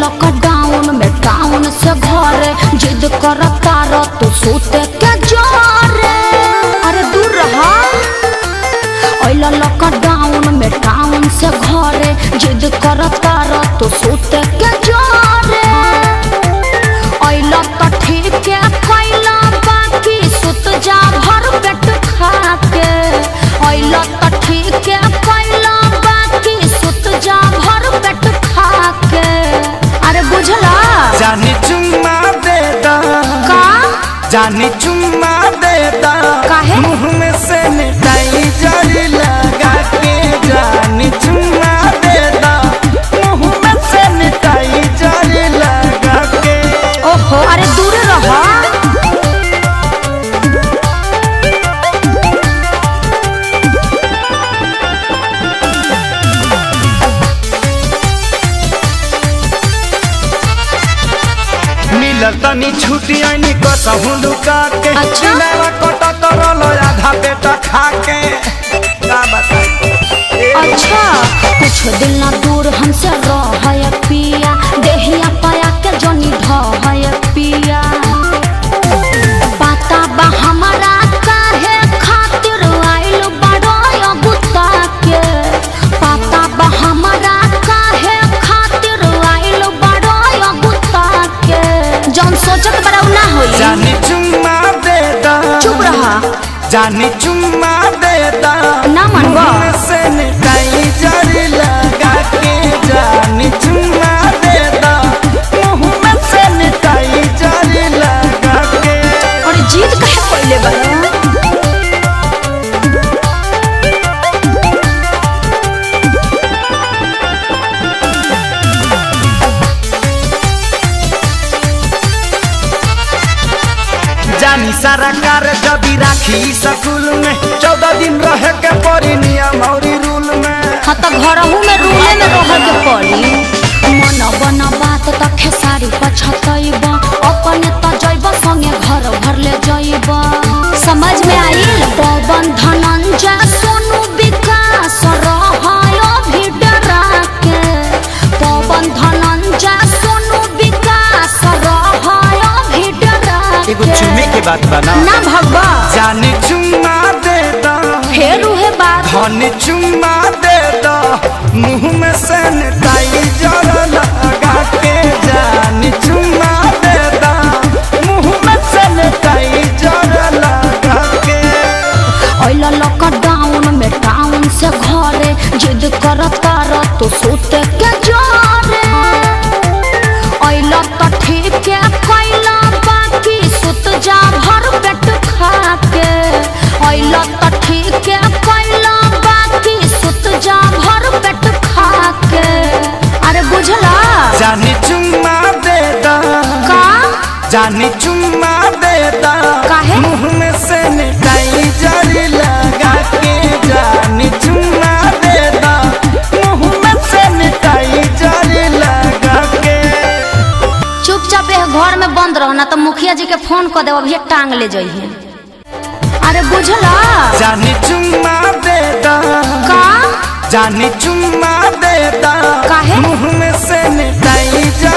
Lockdown में town से घरे जिद करता रह तू सोते के जोरे। अरे दूर रहा। लॉकडाउन में टाउन से घरे जिद करता रह तू सोते के जोरे। तो ठीक है कैला बाकी सुत जा भर पेट खा के। तो ठीक है कैला बाकी सुत जा भर पेट खा के। अरे बुझला जानी चुम्मा दे दा का जानी चुम्मा दे दा काहे मुँह में सैनिटाइजर जरी लगा के। जानी चुम्मा दे दा मुँह में सैनिटाइजर लगा के। ओहो अरे दूर रहा। मिलल तनी छुट्टी आनी कसहु लुका के। अच्छा मेरा कोटा करल आधा पेट खा के। का बताई अच्छा कुछ दिन ना दूर हमसे रह पिया। देहिया पाया के जनी ढह पिया। पता बा हमारा काहे खातिर आइल बड़ो गुत्ता के। पता बा हमारा काहे खातिर आइल बड़ो गुत्ता के। जौन सोचत बड़ा ना होई। जानी चुम्मा दे दा चुप रहा। जानी चुम्मा दे दा ना मनवा सैनिटाइजर लगा के। जानी चुम्मा दे दा मुँह में सैनिटाइजर लगा के। और जीत कहे पहले बड़ा। जानी सारा कार जबी राखी स्कूल में 14 दिन रहे के पड़ी नियम और रूल में। हाँ तो घरहू में रूले में रह के पड़ी। मन बना बात तो खेसारी पछतैब अपने तो जैब संगे घर भर ले जैब। समझ में आई। पवन धनंजय सोनू विकास रहायो भी डरा के। पवन धनंजय सोनू विकास रहायो भी डरा एगो चुम्मे के बात बना ना भगवा। जानी चुम्मा दे दा फेर उहे बात। धनी चुम्मा दे दा मुँह में सैनिटाइजर लगा के। जानी चुम्मा दे दा मुँह में सैनिटाइजर लगा के। लॉकडाउन में टाउन से घरे जिद करता रह तू सोते के जोरे। तो ठीक है कैला बाकी सुत जा भर पेट खा के। तो ठीक है कैला बाकी सुत जा भर पेट खा के। अरे बुझला जानी चुम्मा दे दा का जानी चुम्मा दे दा काहे मुँह में सैनिटाइजर लगा के। जानी चुम्मा दे दा मुँह में सैनिटाइजर लगा के। चुपचाप घर में बंद रहो ना तो मुखिया जी के फोन कर देव अभी टांग ले जाइए। अरे बुझला जानी चुम्मा दे दा का जानी चुम्मा दे दा काहे मुँह में सैनिटाइजर